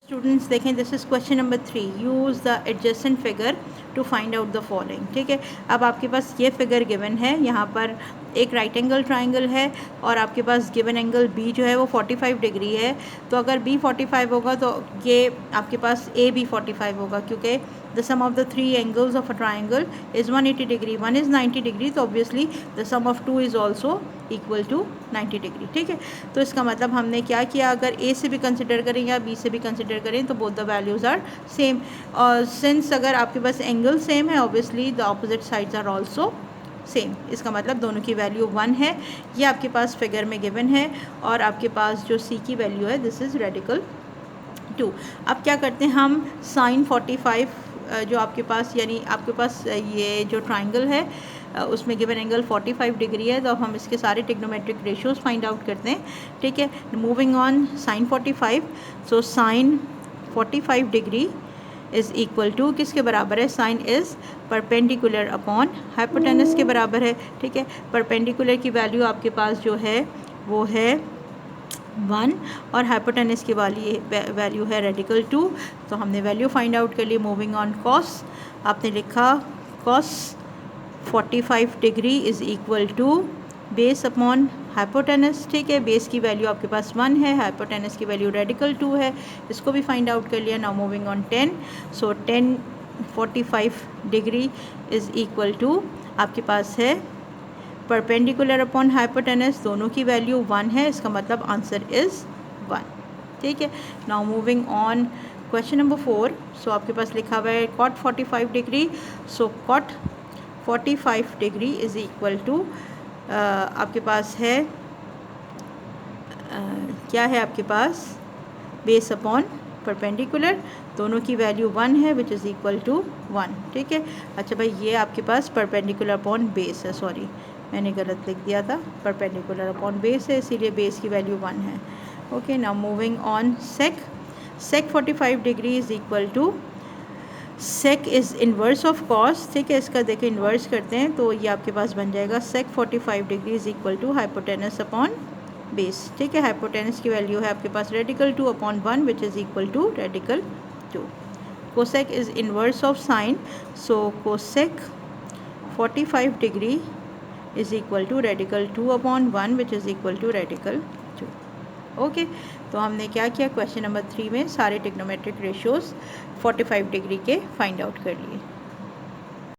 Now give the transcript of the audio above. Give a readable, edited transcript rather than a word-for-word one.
Students देखें, this is question number 3, use the adjacent figure to find out the following. ठीक है, अब आपके पास ये फिगर गिवन है, यहाँ पर एक राइट एंगल ट्राइंगल है और आपके पास गिवन एंगल बी जो है वो 45 डिग्री है। तो अगर बी 45 होगा तो ये आपके पास ए भी 45 होगा, क्योंकि the sum of the three angles of a triangle is 180 degree, one is 90 degree, तो obviously the sum of two is also equal to 90 degree. ठीक है, तो इसका मतलब हमने क्या किया, अगर ए से भी कंसिडर करें या बी से भी कंसिडर करें तो both the values are same. और सिंस अगर आपके पास एंगल सेम है, obviously the opposite sides are also same. इसका मतलब दोनों की वैल्यू 1 है। ये आपके पास फिगर में गिवन है और आपके पास जो सी की वैल्यू है दिस इज़ रेडिकल 2। अब क्या करते हैं हम, साइन 45 जो आपके पास, यानी आपके पास ये जो ट्राइंगल है उसमें गिवन एंगल 45 डिग्री है, तो अब हम इसके सारे टिग्नोमेट्रिक रेशियोज़ फाइंड आउट करते हैं। ठीक है, moving on, sine 45, so sine 45 degree is equal to किसके बराबर है, sine is perpendicular upon hypotenuse के बराबर है। ठीक है, परपेंडिकुलर की वैल्यू आपके पास जो है वो है 1 और हाइपोटेनस की वैल्यू है रेडिकल 2। तो हमने वैल्यू फाइंड आउट कर ली। मूविंग ऑन, कॉस आपने लिखा cos 45 degree is equal to base upon hypotenuse. ठीक है, बेस की वैल्यू आपके पास 1 है, हाइपोटेनस की वैल्यू रेडिकल 2 है, इसको भी फाइंड आउट कर लिया। Now moving on 10, so 10 45 degree is equal to आपके पास है परपेंडिकुलर अपॉन हाइपोटेनस, दोनों की वैल्यू 1 है, इसका मतलब आंसर इज़ 1। ठीक है, now moving on, question number 4, so आपके पास लिखा हुआ है cot 45 degree, so cot 45 degree is equal to आपके पास है क्या है आपके पास, बेस अपॉन परपेंडिकुलर, दोनों की वैल्यू 1 है विच इज़ इक्वल टू 1। ठीक है, अच्छा भाई ये आपके पास परपेंडिकुलर अपॉन बेस है, सॉरी मैंने गलत लिख दिया था, परपेंडिकुलर अपॉन बेस है, इसीलिए बेस की वैल्यू 1 है। Okay, now moving on, sec 45 degree is equal to, sec is inverse of cos. ठीक है, इसका देखें इन्वर्स करते हैं तो ये आपके पास बन जाएगा sec 45 degree is equal to hypotenuse upon base. ठीक है, हाइपोटेनस की वैल्यू है आपके पास radical 2 upon 1 which is equal to radical 2। Cosec is inverse of sine, so cosec 45 degree is equal to radical 2 upon 1 which is equal to radical 2। Okay, तो हमने क्या किया, क्वेश्चन नंबर 3 में सारे टिग्नोमेट्रिक रेशियोज़ 45 डिग्री के find out कर लिए।